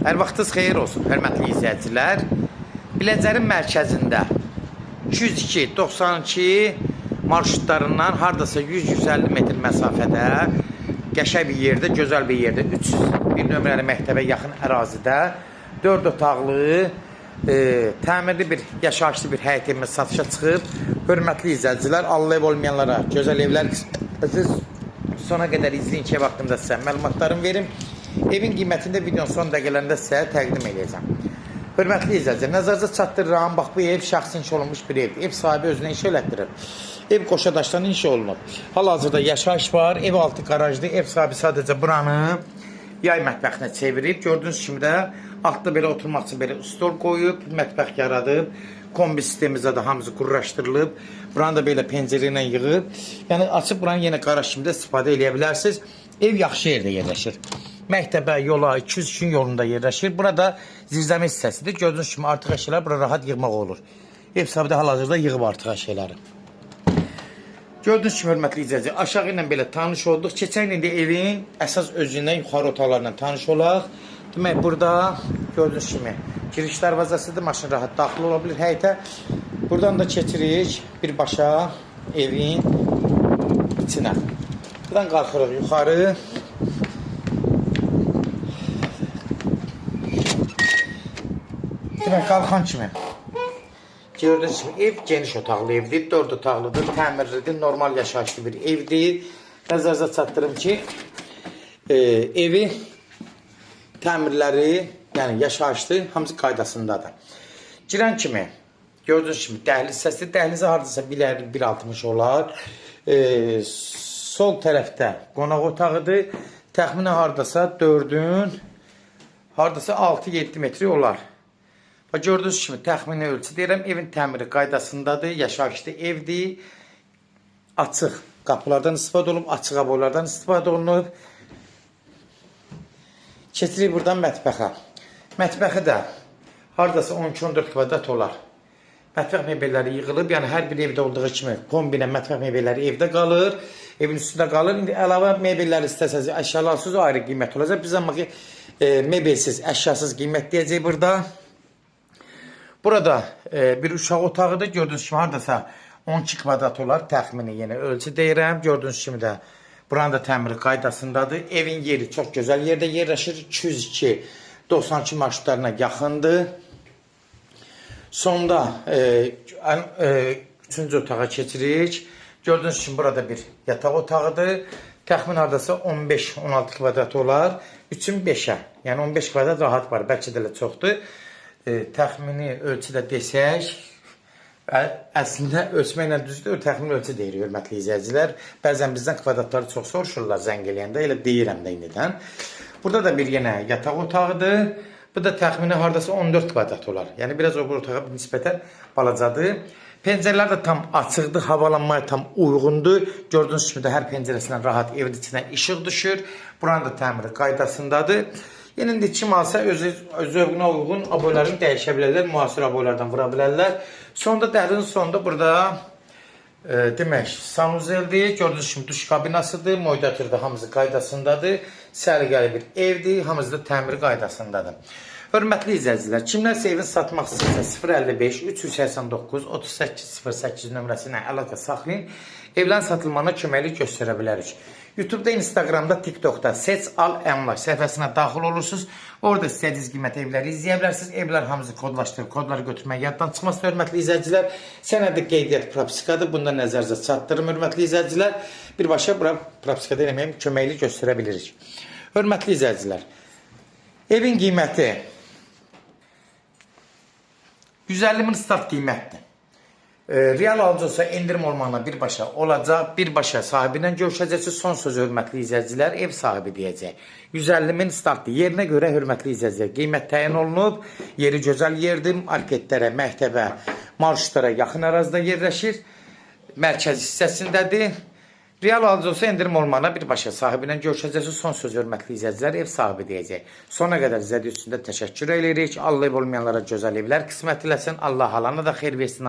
Hər vaxtınız xeyir olsun, hörmətli izləyicilər. Biləcərin mərkəzində 202-92 marşrutlarından hardasa 100-150 metr məsafədə, qəşəng bir yerdə, gözəl bir yerdə, 301 nömrəli məktəbə yaxın ərazidə 4 otaqlı, təmirli bir, yaşayışlı bir həyət evimiz satışa çıxıb. Hörmətli izləyicilər, Allah ev olmayanlara gözəl evlər sona qədər izləyin ki, vaxtında sizə məlumatlarımı verim. Evin qiymətində videonun son dəqiqələrində sizə təqdim edəcəm. Hörmətli izləyicilər, nəzərinizə çatdırıram. Bax, bu ev şəxsi inşa olunmuş bir evdir. Ev sahibi özünə inşa elətdirir. Ev qoşadaşdan inşa olunub. Hal-hazırda yaşayış var, ev altı qarajdır. Ev sahibi sadəcə buranı yay mətbəxinə çevirib. Gördüyünüz kimi də altda belə oturmaq üçün belə stol qoyub, mətbəx yaradıb. Kombi sistemimizdə də hamısı qururaşdırılıb. Buranı da belə pəncərə ilə yığıb. Yəni açıb buranı yenə qaraj kimi də istifadə edə bilərsiniz. Ev yaxşı yerdə yerləşir. Məktəbə, yola, 202 yolunda yerləşir. Burada zirzəmi hissəsidir. Gördüyünüz kimi artıq əşyalar bura rahat yığmaq olur. Ev sahibi də hal-hazırda yığıb artıq əşyaları. Gördüyünüz kimi hörmətli izləyicilər, aşağı ilə belə tanış olduq. Keçən indi evin əsas özündən yuxarı otaqlarla tanış olaq. Demək, burada gördüyünüz kimi giriş darvazasıdır. Maşın rahat daxil ola bilir həyətə. Buradan da keçirik birbaşa evin içinə. Buradan qalxırıq yuxarı. Demək, qalxan kimi gördüyünüz kimi ev geniş otaqlı evdir, 4 otaqlıdır, təmirlidir, normal yaşayışlı bir evdir. Nəzərinizə çatdırım ki, evi təmirləri, yəni yaşayışlı, hamısı qaydasındadır. Girən kimi gördüyünüz kimi dəhliz hissəsi, dəhlizə hardasa 1.60 olar. Sol tərəfdə qonaq otağıdır. Təxminən hardasa 4-ün hardasa 6-7 metri olar. Gördüyünüz kimi təxmini ölçü deyirəm. Evin təmiri qaydasındadır. Yaşayışlı evdir. Açıq qapılardan istifadə olunub. Açıq aboylardan istifadə olunub. Keçirik buradan mətbəxə. Mətbəxi də hardasa 12-14 kvadrat olar. Mətbəx mebelləri yığılıb. Yəni hər bir evdə olduğu kimi kombinə mətbəx mebelləri evdə qalır. Evin üstündə qalır. İndi əlavə mebelləri istəsəniz, əşyalarsız o ayrı qiymət olacaq. Biz amma ki, mebelsiz, əşyasız qiymət deyəcək burada. Burada bir uşaq otağıdır. Gördüyünüz kimi hardasa 12 kvadrat olar. Təxmini yenə ölçü deyirəm. Gördüyünüz kimi də buranın da təmiri qaydasındadır. Evin yeri çox gözəl yerdə yerləşir. 202-92 marşrutlarına yaxındır. Sonda 3-cü otağa keçirik. Gördüyünüz kimi burada bir yataq otağıdır. Təxmin hardasa 15-16 kvadrat olar. 3-ün 5-ə. Yəni 15 kvadrat rahat var. Bəlkə də çoxdur. Təxmini ölçüdə desək, əslində ölçməklə düzdür, təxmini ölçü deyir, hörmətli izləyicilər. Bəzən bizdən kvadratları çox soruşurlar zəng eləyəndə, elə deyirəm də indidən. Burada da bir yenə yataq otağıdır. Bu da təxmini hardasa 14 kvadrat olar. Yəni biraz o otağa nisbətən balacadır. Pəncərələr də tam açıqdır, havalanmaya tam uyğundur. Gördüyünüz kimi də hər pəncərəsindən rahat evin içinə işıq düşür. Buranın da təmiri qaydasındadır. Yəni, kim alsa öz zövqünə uyğun aboylarını dəyişə bilərlər, müasir aboylardan vura bilərlər. Sonda dəhlizin sonunda burada demək, sanuzeldir, gördüyünüz kimi duş kabinasıdır, moydatırda hamısı qaydasındadır, səliqəli bir evdir, hamısı da təmiri qaydasındadır. Hörmətli izləyicilər, kimlərsə evin satmaq istəyirsə 055 389 3808 nömrəsi ilə əlaqə saxlayın, evlərin satılmağına köməklik göstərə bilərik. YouTube'da, Instagram'da, TikTok'da Seç Al Əmlak səhifəsinə daxil olursunuz. Orada istədiyiniz qiymət evləri izləyə bilərsiniz. Evlər hamısı kodlaşdırıb, kodları götürmək yaddan çıxmaz, hörmətli izləyicilər. Sənədi qeydiyyat propsikadır. Bunda nəzərinizə çatdırım, hörmətli izləyicilər. Birbaşa bura propsikada eləməyəm, köməklik göstərə bilirik. Hörmətli izləyicilər, evin qiyməti 150 min start qiymətdir. Real alıcı olsa endirim olmağına birbaşa olacaq, birbaşa sahibindən görüşəcəksiniz. Son söz hörmətli izləyicilər, ev sahibi deyəcək. 150 min startdır. Yerinə görə hörmətli izləyicilər, qiymət təyin olunub. Yeri gözəl yerdir. Marketlərə, məktəbə, marşrutlara yaxın ərazidə yerləşir. Mərkəz hissəsindədir. Real alıcı olsa endirim olmağına birbaşa sahibindən görüşəcəksiniz. Son söz hörmətli izləyicilər, ev sahibi deyəcək. Sona qədər izlədiyi üçün də təşəkkür edirik. Allah ev olmayanlara gözəl evlər qismət eləsin. Allah halana da xeyir versin.